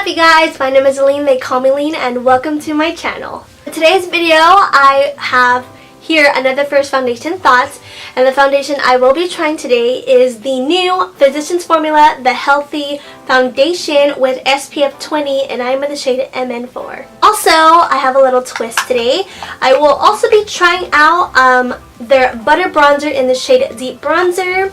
up, you guys? My name is Allyn, they call me Lean, and welcome to my channel. In today's video, I have here another first foundation thoughts, and the foundation I will be trying today is the new Physicians Formula, the Healthy Foundation with SPF 20, and I'm in the shade MN4. Also, I have a little twist today. I will also be trying out their Butter Bronzer in the shade Deep Bronzer,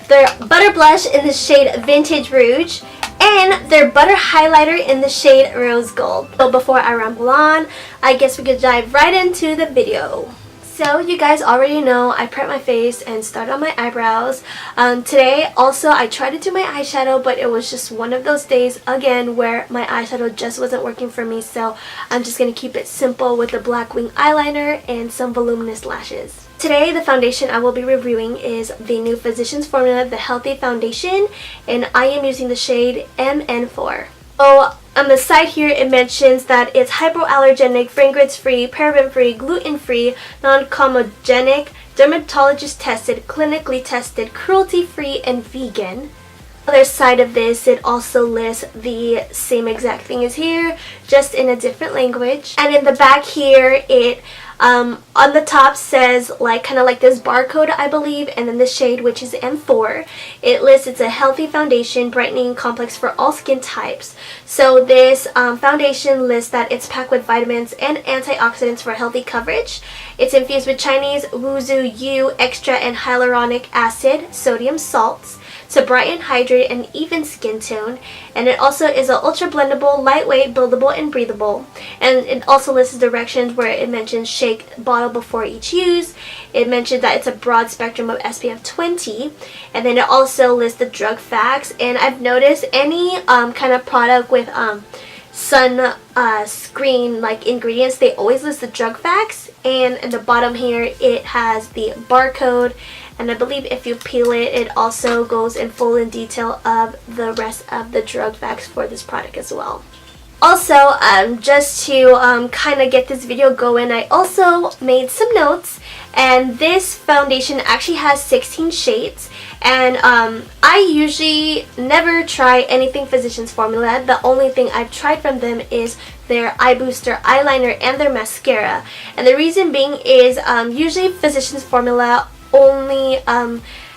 their Butter Blush in the shade Vintage Rouge, and their Butter Highlighter in the shade Rose Gold. So before I ramble on, I guess we could dive right into the video. So you guys already know I prep my face and start on my eyebrows. Today also I tried to do my eyeshadow, but it was just one of those days again where my eyeshadow just wasn't working for me, so I'm just going to keep it simple with the black wing eyeliner and some voluminous lashes. Today the foundation I will be reviewing is the new Physicians Formula, the Healthy Foundation, and I am using the shade MN4. So on the side here it mentions that it's hypoallergenic, fragrance-free, paraben-free, gluten-free, non-comedogenic, dermatologist tested, clinically tested, cruelty-free, and vegan. Other side of this, it also lists the same exact thing as here, just in a different language. And in the back here, it on the top says kind of like this barcode, I believe, and then the shade, which is M4. It lists it's a healthy foundation brightening complex for all skin types. So this foundation lists that it's packed with vitamins and antioxidants for healthy coverage. It's infused with Chinese Wuzu Yu extra and hyaluronic acid, sodium salts, to brighten, hydrate, and even skin tone. And it also is an ultra blendable, lightweight, buildable, and breathable. And it also lists directions where it mentions shake bottle before each use. It mentioned that it's a broad spectrum of SPF 20, and then it also lists the drug facts. And I've noticed any kind of product with sun screen like ingredients, they always list the drug facts, and in the bottom here it has the barcode, and I believe if you peel it, it also goes in full in detail of the rest of the drug facts for this product as well. Also, just to kind of get this video going, I also made some notes, and this foundation actually has 16 shades, and I usually never try anything Physicians Formula. The only thing I've tried from them is their eye booster eyeliner and their mascara, and the reason being is usually Physicians Formula only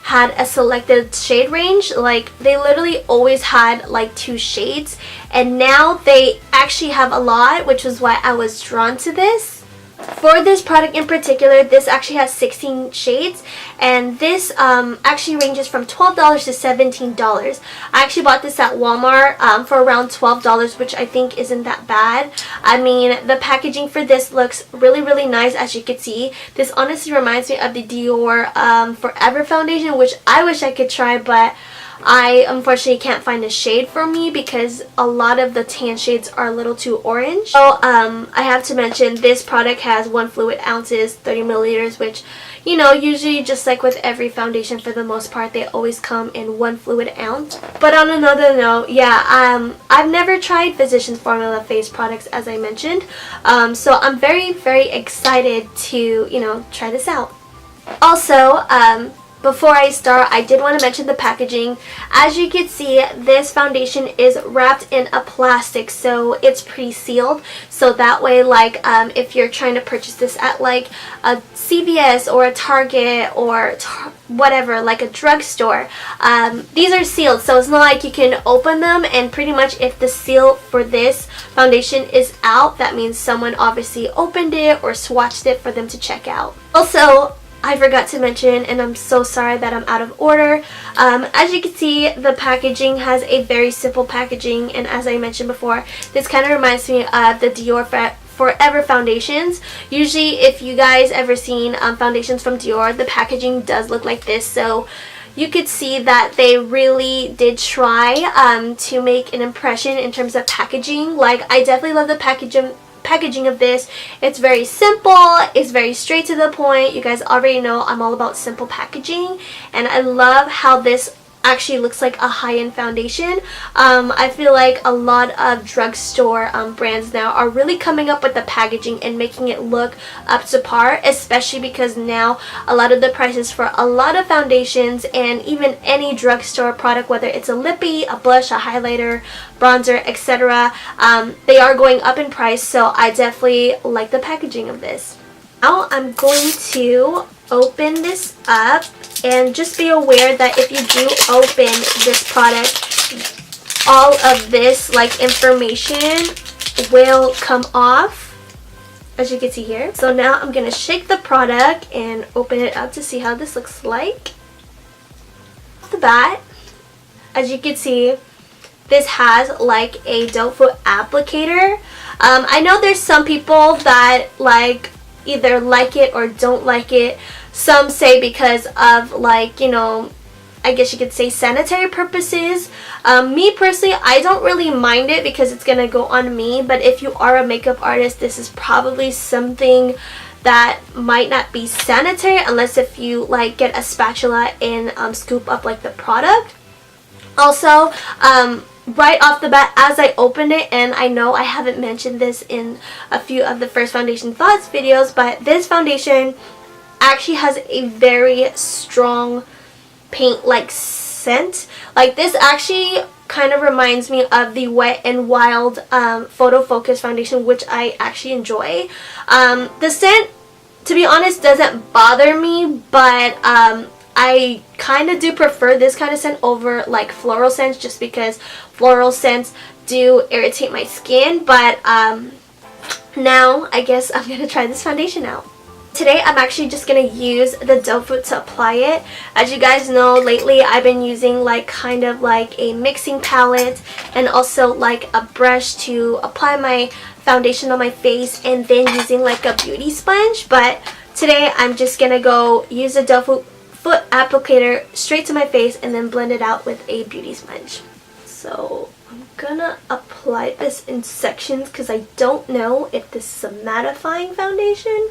had a selected shade range. Like they literally always had like 2 shades, and now they actually have a lot, which was why I was drawn to this. For this product in particular, this actually has 16 shades, and this actually ranges from $12 to $17. I actually bought this at Walmart for around $12, which I think isn't that bad. I mean, the packaging for this looks really, really nice, as you can see. This honestly reminds me of the Dior Forever foundation, which I wish I could try, but I unfortunately can't find a shade for me because a lot of the tan shades are a little too orange. So I have to mention this product has 1 fluid ounces, 30 milliliters, which, you know, usually just like with every foundation for the most part, they always come in 1 fluid ounce. But on another note, yeah, I've never tried Physicians Formula face products, as I mentioned, so I'm very, very excited to, you know, try this out. Also, before I start, I did want to mention the packaging. As you can see, this foundation is wrapped in a plastic, so it's pre-sealed. So that way, like, if you're trying to purchase this at like a CVS or a Target or whatever, like a drugstore, these are sealed. So it's not like you can open them, and pretty much if the seal for this foundation is out, that means someone obviously opened it or swatched it for them to check out. Also, I forgot to mention, and I'm so sorry that I'm out of order. As you can see, the packaging has a very simple packaging, and as I mentioned before, this kind of reminds me of the Dior Forever foundations. Usually, if you guys ever seen foundations from Dior, the packaging does look like this, so you could see that they really did try to make an impression in terms of packaging. Like, I definitely love the packaging of this. It's very simple, it's very straight to the point. You guys already know I'm all about simple packaging, and I love how this actually looks like a high-end foundation. I feel like a lot of drugstore brands now are really coming up with the packaging and making it look up to par, especially because now a lot of the prices for a lot of foundations and even any drugstore product, whether it's a lippy, a blush, a highlighter, bronzer, etc., they are going up in price, so I definitely like the packaging of this. Now I'm going to open this up, and just be aware that if you do open this product, all of this like information will come off, as you can see here. So now I'm going to shake the product and open it up to see how this looks like. Off the bat, as you can see, this has like a doe foot applicator. I know there's some people that like either like it or don't like it. Some say because of like, you know, I guess you could say sanitary purposes. Me personally, I don't really mind it because it's gonna go on me, but if you are a makeup artist, this is probably something that might not be sanitary unless if you like get a spatula and scoop up like the product. Also, right off the bat, as I opened it, and I know I haven't mentioned this in a few of the first foundation thoughts videos, but this foundation actually has a very strong paint like scent. Like this actually kind of reminds me of the Wet n Wild Photo Focus foundation, which I actually enjoy. The scent, to be honest, doesn't bother me, but I kind of do prefer this kind of scent over like floral scents, just because floral scents do irritate my skin. But now I guess I'm gonna try this foundation out. Today I'm actually just gonna use the doe foot to apply it. As you guys know, lately I've been using like kind of like a mixing palette and also like a brush to apply my foundation on my face, and then using like a beauty sponge. But today I'm just gonna go use a doe foot applicator straight to my face and then blend it out with a beauty sponge. So I'm gonna apply this in sections because I don't know if this is a mattifying foundation,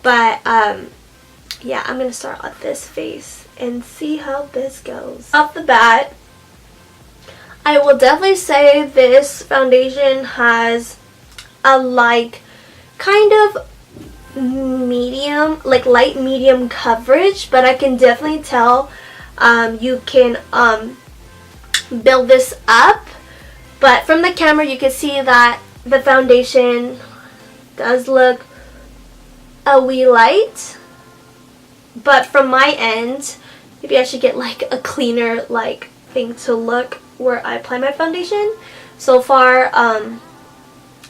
but yeah, I'm gonna start on this face and see how this goes. Off the bat, I will definitely say this foundation has a like kind of medium, like light medium coverage, but I can definitely tell you can build this up. But from the camera you can see that the foundation does look a wee light, but from my end, maybe I should get like a cleaner like thing to look where I apply my foundation. So far,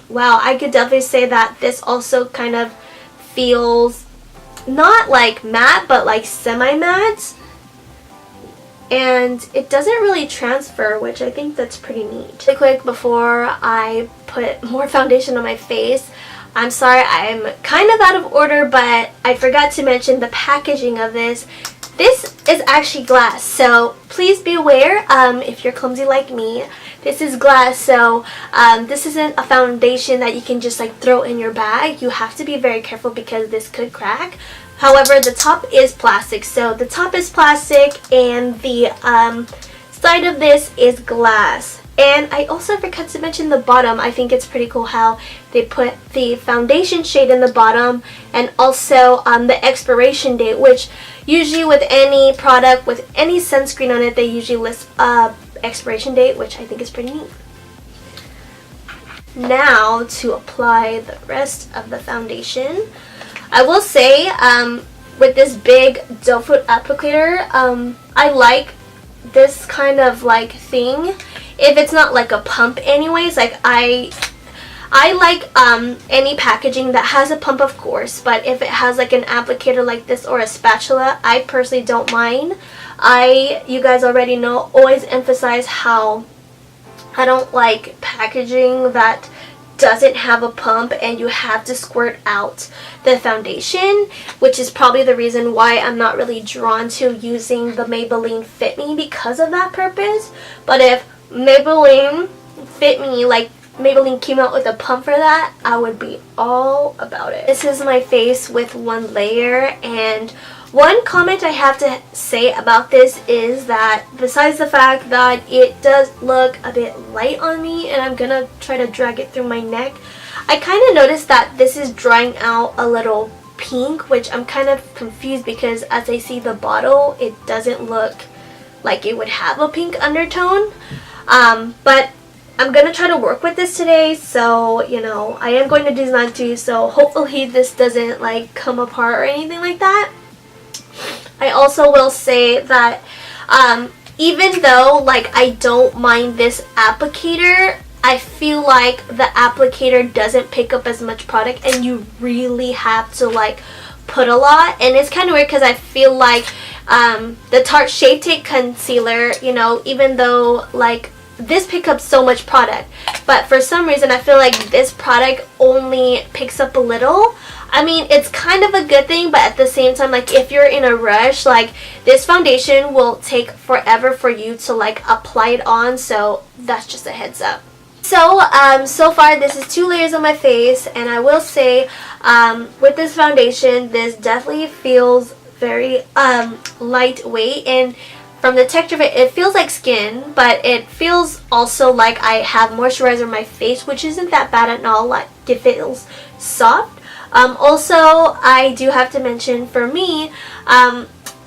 wow, I could definitely say that this also kind of feels not like matte, but like semi-matte, and it doesn't really transfer, which I think that's pretty neat. Really quick before I put more foundation on my face, I'm sorry I'm kind of out of order, but I forgot to mention the packaging of this. This is actually glass, so please be aware if you're clumsy like me. This is glass, so this isn't a foundation that you can just like throw in your bag. You have to be very careful because this could crack. However, the top is plastic, so the top is plastic and the side of this is glass. And I also forgot to mention the bottom. I think it's pretty cool how they put the foundation shade in the bottom and also the expiration date, which usually with any product with any sunscreen on it, they usually list expiration date, which I think is pretty neat. Now to apply the rest of the foundation. I will say with this big doe foot applicator, I like this kind of like thing. If it's not like a pump anyways, like I like any packaging that has a pump, of course, but if it has like an applicator like this or a spatula, I personally don't mind. You guys already know, always emphasize how I don't like packaging that doesn't have a pump and you have to squirt out the foundation, which is probably the reason why I'm not really drawn to using the Maybelline Fit Me because of that purpose. But if Maybelline Fit Me, like Maybelline came out with a pump for that, I would be all about it. This is my face with one layer, and One comment I have to say about this is that besides the fact that it does look a bit light on me, and I'm gonna try to drag it through my neck, I kind of noticed that this is drying out a little pink, which I'm kind of confused because as I see the bottle, it doesn't look like it would have a pink undertone. But I'm gonna try to work with this today, so you know, I am going to do that too, so hopefully this doesn't like come apart or anything like that. I also will say that even though like I don't mind this applicator, I feel like the applicator doesn't pick up as much product, and you really have to like put a lot. And it's kind of weird because I feel like the Tarte Shape Tape Concealer, you know, even though like this picks up so much product, but for some reason I feel like this product only picks up a little. I mean, it's kind of a good thing, but at the same time, like if you're in a rush, like this foundation will take forever for you to like apply it on, so that's just a heads up. So, so far this is 2 layers on my face, and I will say with this foundation, this definitely feels very lightweight, and from the texture of it, it feels like skin, but it feels also like I have moisturizer on my face, which isn't that bad at all. Like it feels soft. Also, I do have to mention for me,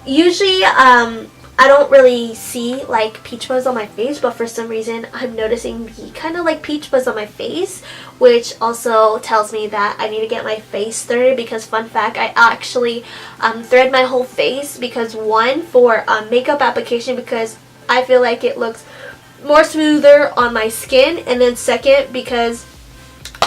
usually I don't really see like peach fuzz on my face, but for some reason I'm noticing the kind of like peach fuzz on my face, which also tells me that I need to get my face threaded, because fun fact, I actually thread my whole face, because one, for makeup application, because I feel like it looks more smoother on my skin, and then second, because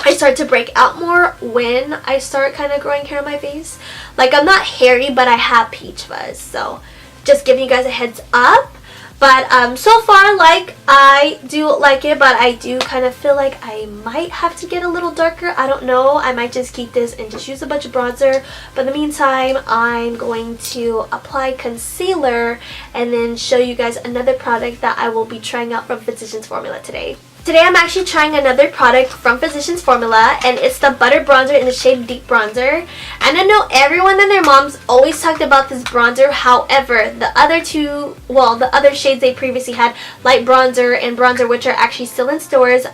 I start to break out more when I start kind of growing hair on my face. Like I'm not hairy, but I have peach fuzz, so just giving you guys a heads up. But so far, like, I do like it, but I do kind of feel like I might have to get a little darker. I don't know. I might just keep this and just use a bunch of bronzer. But in the meantime, I'm going to apply concealer and then show you guys another product that I will be trying out from Physicians Formula today. Today I'm actually trying another product from Physicians Formula, and it's the Butter Bronzer in the shade Deep Bronzer. And I know everyone and their moms always talked about this bronzer. However, the other two, well, the other shades they previously had, Light Bronzer and Bronzer, which are actually still in stores,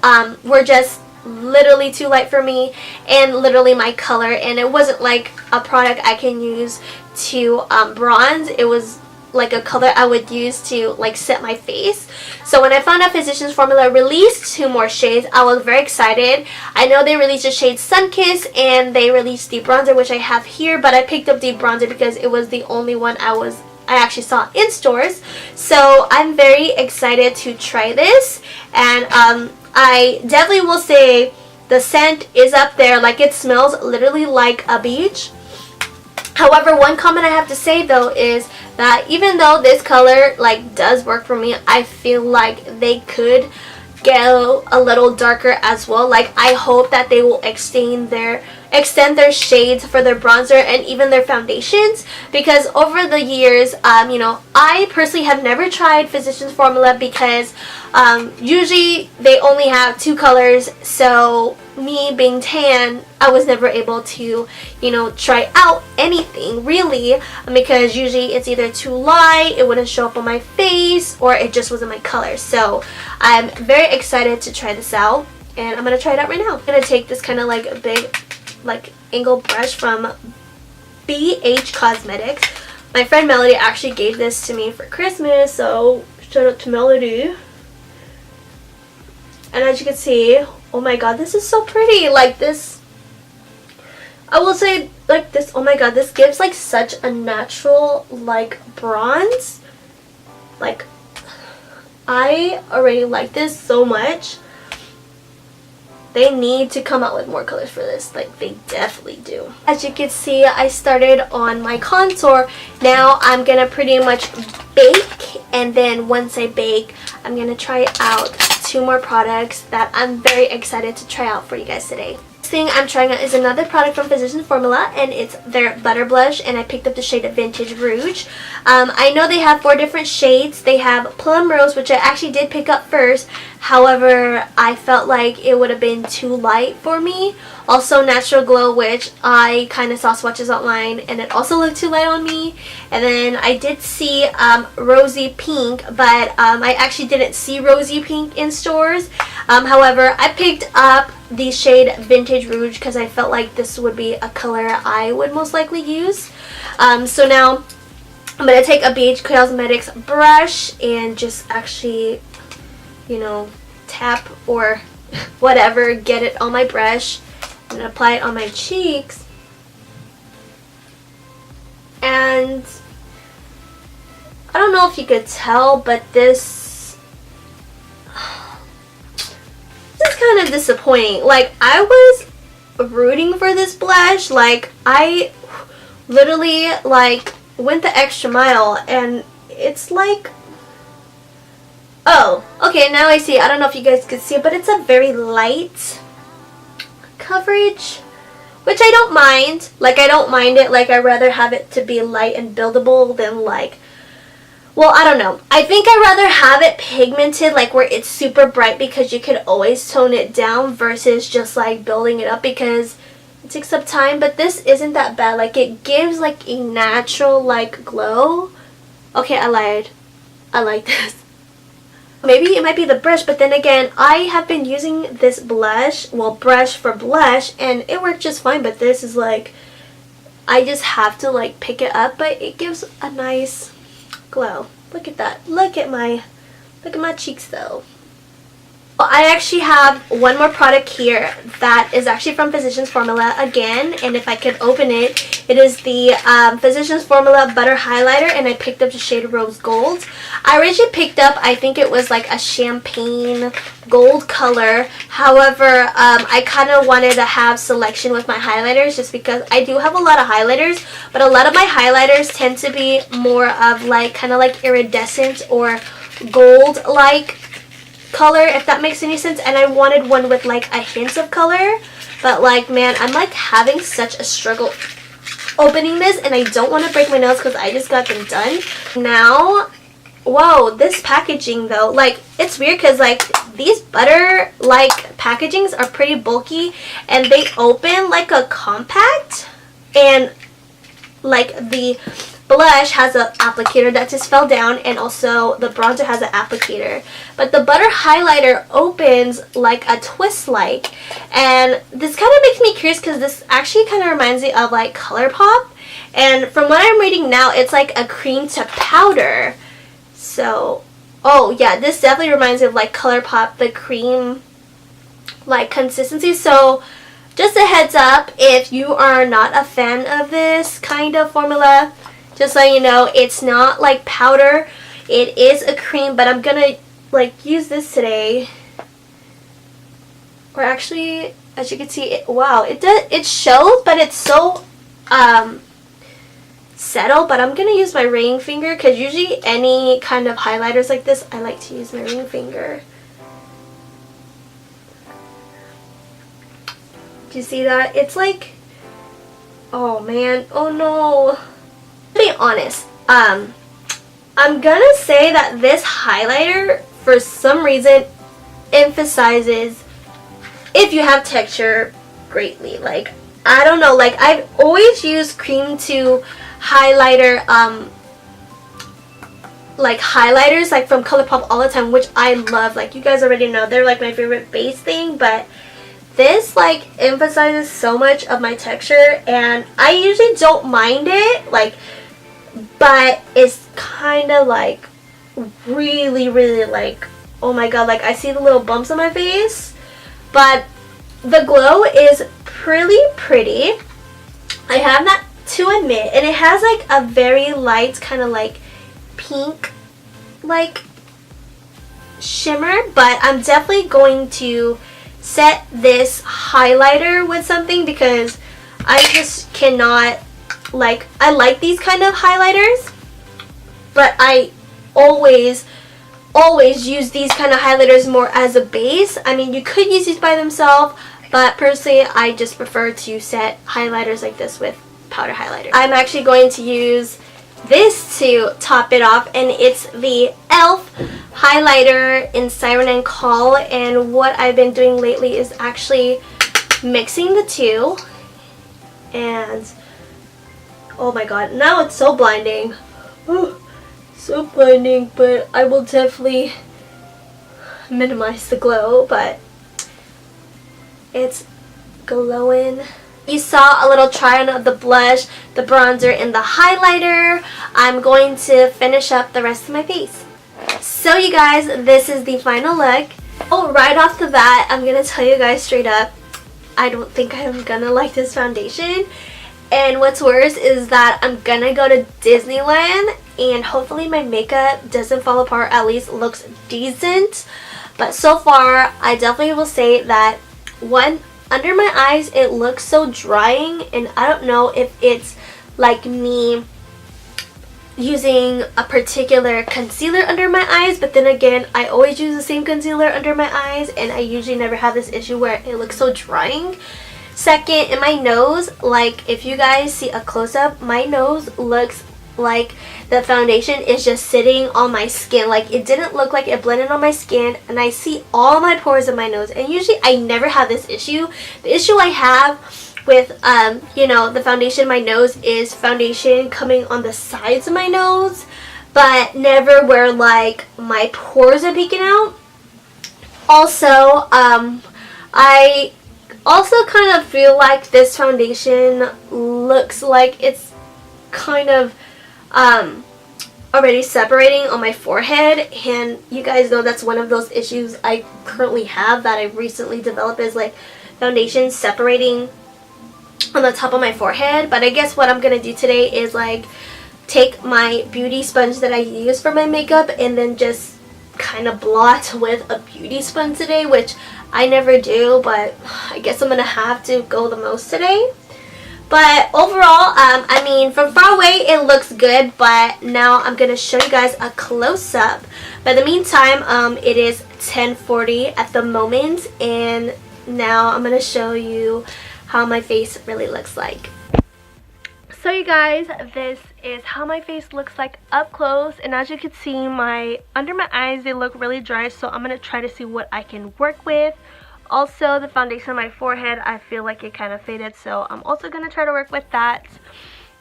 were just literally too light for me and literally my color. And it wasn't like a product I can use to bronze. It was like a color I would use to like set my face. So when I found out Physicians Formula released 2 more shades, I was very excited. I know they released the shade Sunkissed and they released Deep Bronzer, which I have here, but I picked up Deep Bronzer because it was the only one I actually saw in stores. So I'm very excited to try this, and I definitely will say the scent is up there. Like it smells literally like a beach. However, one comment I have to say though is that even though this color like does work for me, I feel like they could go a little darker as well. Like I hope that they will extend their shades for their bronzer and even their foundations, because over the years, you know, I personally have never tried Physicians Formula because usually they only have 2 colors. So me being tan, I was never able to, you know, try out anything really, because usually it's either too light, it wouldn't show up on my face, or it just wasn't my color. So I'm very excited to try this out, and I'm gonna try it out right now. I'm gonna take this kind of like big like angled brush from BH Cosmetics. My friend Melody actually gave this to me for Christmas, so shout out to Melody. And as you can see, oh my god, this is so pretty. Like this, I will say like this, oh my god, this gives like such a natural like bronze. Like I already like this so much. They need to come out with more colors for this. Like they definitely do. As you can see, I started on my contour. Now I'm gonna pretty much bake, and then once I bake, I'm gonna try out 2 more products that I'm very excited to try out for you guys today. Next thing I'm trying out is another product from Physicians Formula, and it's their Butter Blush, and I picked up the shade Vintage Rouge. I know they have 4 different shades. They have Plum Rose, which I actually did pick up first. However, I felt like it would have been too light for me. Also, Natural Glow, which I kind of saw swatches online, and it also looked too light on me. And then I did see Rosy Pink, but I actually didn't see Rosy Pink in stores. However, I picked up the shade Vintage Rouge because I felt like this would be a color I would most likely use. So now I'm going to take a BH Cosmetics brush and just actually, you know, tap or whatever, get it on my brush and apply it on my cheeks. And I don't know if you could tell, but this is kind of disappointing. Like, I was rooting for this blush. Like, I literally like went the extra mile, and it's like, oh, okay, now I see. I don't know if you guys could see it, but it's a very light coverage, which I don't mind. Like, I don't mind it. Like, I'd rather have it to be light and buildable than like, well, I don't know. I think I'd rather have it pigmented, like where it's super bright, because you could always tone it down versus just like building it up, because it takes up time. But this isn't that bad. Like, it gives like a natural like glow. Okay, I lied. I like this. Maybe it might be the brush, but then again, I have been using this blush, well, brush for blush, and it worked just fine. But this is like, I just have to like pick it up, but it gives a nice glow. Look at that. Look at my cheeks though. Well, I actually have one more product here that is actually from Physicians Formula again, and if I could open it, it is the Physicians Formula Butter Highlighter, and I picked up the shade Rose Gold. I originally picked up, I think it was like a champagne gold color. However, I kind of wanted to have selection with my highlighters, just because I do have a lot of highlighters, but a lot of my highlighters tend to be more of like kind of like iridescent or gold like color, if that makes any sense. And I wanted one with like a hint of color, but like, man, I'm like having such a struggle opening this, and I don't want to break my nails because I just got them done. Now, whoa, this packaging though, like, it's weird because like these butter like packagings are pretty bulky, and they open like a compact, and like the blush has an applicator that just fell down, and also the bronzer has an applicator, but the butter highlighter opens like a twist like. And this kind of makes me curious because this actually kind of reminds me of like ColourPop, and from what I'm reading now, it's like a cream to powder. So, oh yeah, this definitely reminds me of like ColourPop, the cream like consistency. So just a heads up, if you are not a fan of this kind of formula, just so you know, it's not like powder, it is a cream. But I'm gonna like use this today. Or actually, as you can see, wow, it shows, but it's so settled. But I'm gonna use my ring finger, because usually any kind of highlighters like this, I like to use my ring finger. Do you see that? It's like, oh man, oh no. To be honest, I'm gonna say that this highlighter for some reason emphasizes if you have texture greatly. Like, I don't know, like I've always used cream to highlighter like highlighters like from ColourPop all the time, which I love. Like, you guys already know they're like my favorite base thing, but this like emphasizes so much of my texture, and I usually don't mind it, like, but it's kind of like really like, oh my god, like I see the little bumps on my face. But the glow is pretty. I have that to admit, and it has like a very light kind of like pink like shimmer. But I'm definitely going to set this highlighter with something, because I just cannot, like, I like these kind of highlighters, but I always use these kind of highlighters more as a base. I mean, you could use these by themselves, but personally I just prefer to set highlighters like this with powder highlighter. I'm actually going to use this to top it off, and it's the e.l.f. highlighter in Siren and Call. And what I've been doing lately is actually mixing the two, and oh my god, now it's so blinding. Oh, so blinding, but I will definitely minimize the glow, but it's glowing. You saw a little try on of the blush, the bronzer, and the highlighter. I'm going to finish up the rest of my face. So you guys, this is the final look. Oh, right off the bat, I'm going to tell you guys straight up, I don't think I'm going to like this foundation. And what's worse is that I'm going to go to Disneyland, and hopefully my makeup doesn't fall apart, at least looks decent. But so far, I definitely will say that under my eyes, it looks so drying, and I don't know if it's like me using a particular concealer under my eyes, but then again, I always use the same concealer under my eyes, and I usually never have this issue where it looks so drying. Second, in my nose, like if you guys see a close-up, my nose looks like the foundation is just sitting on my skin. Like it didn't look like it blended on my skin, and I see all my pores in my nose, and usually I never have this issue. The issue I have with you know, the foundation in my nose is foundation coming on the sides of my nose, but never where like my pores are peeking out. Also, I also kind of feel like this foundation looks like it's kind of already separating on my forehead, and you guys know that's one of those issues I currently have that I recently developed, is like foundation separating on the top of my forehead. But I guess what I'm gonna do today is like take my beauty sponge that I use for my makeup and then just kind of blot with a beauty sponge today, which I never do, but I guess I'm gonna have to go the most today. But overall, I mean, from far away it looks good, but now I'm going to show you guys a close-up. But in the meantime, it is 10:40 at the moment, and now I'm going to show you how my face really looks like. So you guys, this is how my face looks like up close, and as you can see, under my eyes, they look really dry, so I'm going to try to see what I can work with. Also, the foundation on my forehead, I feel like it kind of faded, so I'm also going to try to work with that.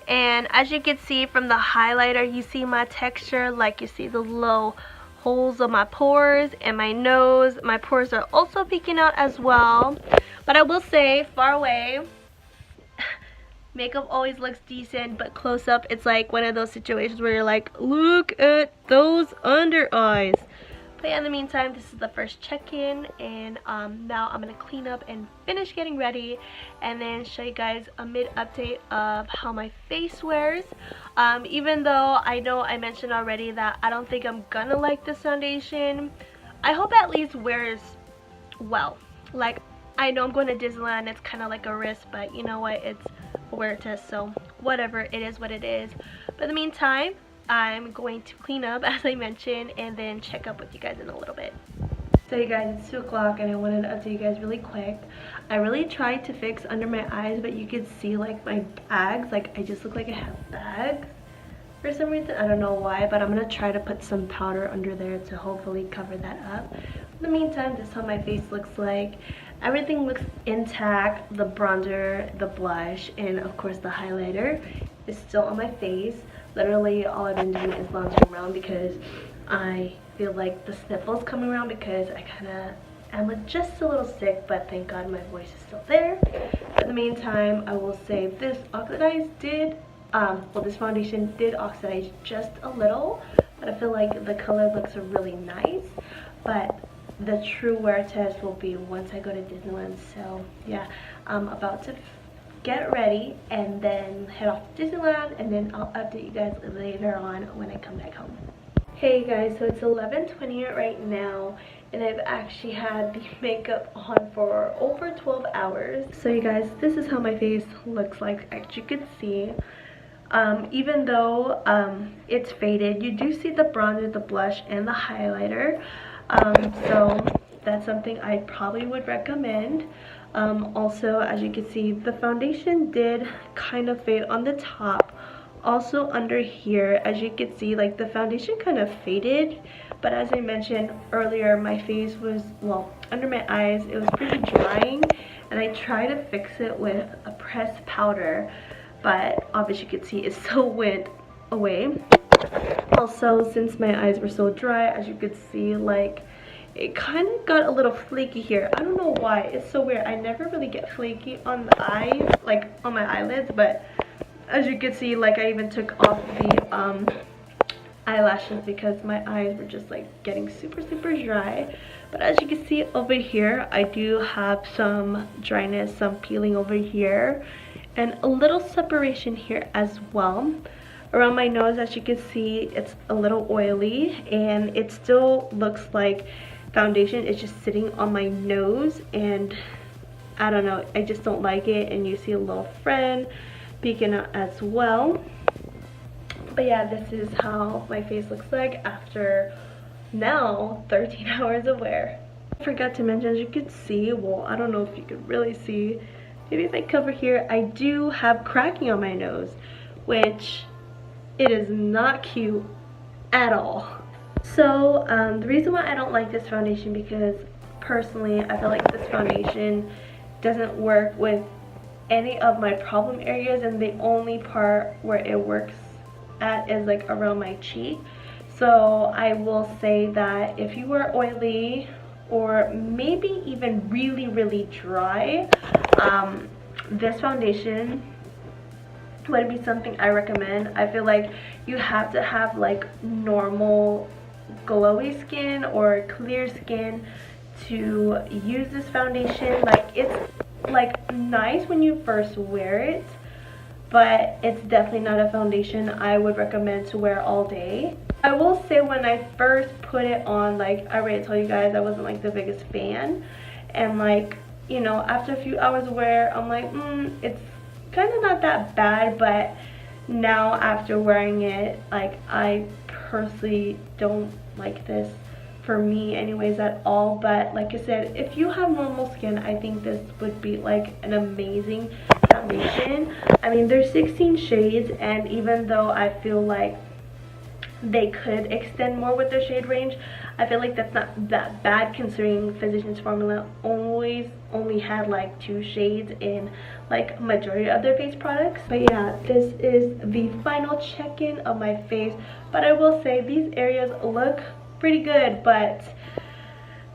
And as you can see from the highlighter, you see my texture, like you see the little holes on my pores and my nose. My pores are also peeking out as well. But I will say, far away, makeup always looks decent, but close up, it's like one of those situations where you're like, look at those under eyes. But yeah, in the meantime, this is the first check-in, and now I'm going to clean up and finish getting ready, and then show you guys a mid-update of how my face wears. Even though I know I mentioned already that I don't think I'm going to like this foundation, I hope it at least wears well. Like, I know I'm going to Disneyland, it's kind of like a risk, but you know what, it's a wear test, so whatever, it is what it is. But in the meantime, I'm going to clean up, as I mentioned, and then check up with you guys in a little bit. So you guys, it's 2 o'clock, and I wanted to update you guys really quick. I really tried to fix under my eyes, but you could see like my bags, like I just look like I have bags for some reason. I don't know why, but I'm going to try to put some powder under there to hopefully cover that up. In the meantime, this is how my face looks like. Everything looks intact. The bronzer, the blush, and of course the highlighter is still on my face. Literally all I've been doing is lounging around because I feel like the sniffles coming around because I kind of am just a little sick, but thank God my voice is still there. But in the meantime, I will say this this foundation did oxidize just a little, but I feel like the color looks really nice. But the true wear test will be once I go to Disneyland. So yeah, I'm about to get ready and then head off to Disneyland, and then I'll update you guys later on when I come back home. Hey guys, so it's 11:20 right now, and I've actually had the makeup on for over 12 hours. So you guys, this is how my face looks like, as you can see. Even though it's faded, you do see the bronzer, the blush, and the highlighter. So that's something I probably would recommend. Also, as you can see, the foundation did kind of fade on the top Also under here, as you can see, like the foundation kind of faded, but as I mentioned earlier, my face was, well, under my eyes, it was pretty drying, and I tried to fix it with a pressed powder, but obviously you can see it still went away. Also, since my eyes were so dry, as you could see, like it kind of got a little flaky here. I don't know why, it's so weird. I never really get flaky on the eyes, like on my eyelids, but as you can see, like I even took off the eyelashes because my eyes were just like getting super dry. But as you can see over here, I do have some dryness, some peeling over here, and a little separation here as well. Around my nose, as you can see, it's a little oily, and it still looks like foundation is just sitting on my nose, and I don't know, I just don't like it. And you see a little friend peeking out as well. But yeah, this is how my face looks like after now 13 hours of wear. I forgot to mention, as you can see, well, I don't know if you could really see, maybe if I cover here, I do have cracking on my nose, which it is not cute at all. So the reason why I don't like this foundation, because personally I feel like this foundation doesn't work with any of my problem areas, and the only part where it works at is like around my cheek. So I will say that if you are oily or maybe even really dry, this foundation would be something I recommend. I feel like you have to have like normal glowy skin or clear skin to use this foundation. Like it's like nice when you first wear it, but it's definitely not a foundation I would recommend to wear all day. I will say, when I first put it on, like I already told you guys, I wasn't like the biggest fan, and like, you know, after a few hours of wear, I'm like, it's kind of not that bad. But now after wearing it, like I personally don't like this for me anyways at all. But like I said, if you have normal skin, I think this would be like an amazing foundation. I mean, there's 16 shades, and even though I feel like they could extend more with their shade range, I feel like that's not that bad, considering Physicians Formula only had like 2 shades in like majority of their face products. But yeah, this is the final check-in of my face. But I will say these areas look pretty good, but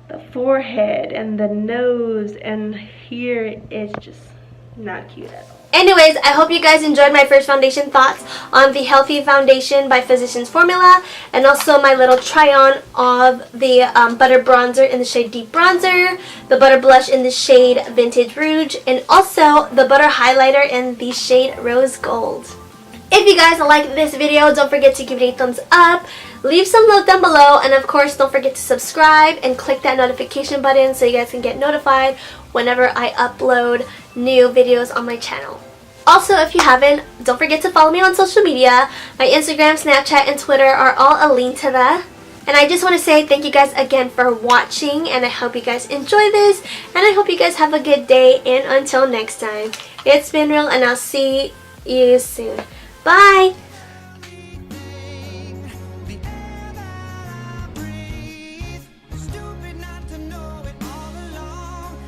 the forehead and the nose and here is just not cute at all. Anyways, I hope you guys enjoyed my first foundation thoughts on the Healthy Foundation by Physicians Formula, and also my little try-on of the Butter Bronzer in the shade Deep Bronzer, the Butter Blush in the shade Vintage Rouge, and also the Butter Highlighter in the shade Rose Gold. If you guys like this video, don't forget to give it a thumbs up, leave some love down below, and of course don't forget to subscribe and click that notification button so you guys can get notified whenever I upload new videos on my channel. Also, if you haven't, don't forget to follow me on social media. My Instagram, Snapchat, and Twitter are all a link to that. And I just want to say thank you guys again for watching, and I hope you guys enjoy this, and I hope you guys have a good day, and until next time, it's been real, and I'll see you soon. Bye!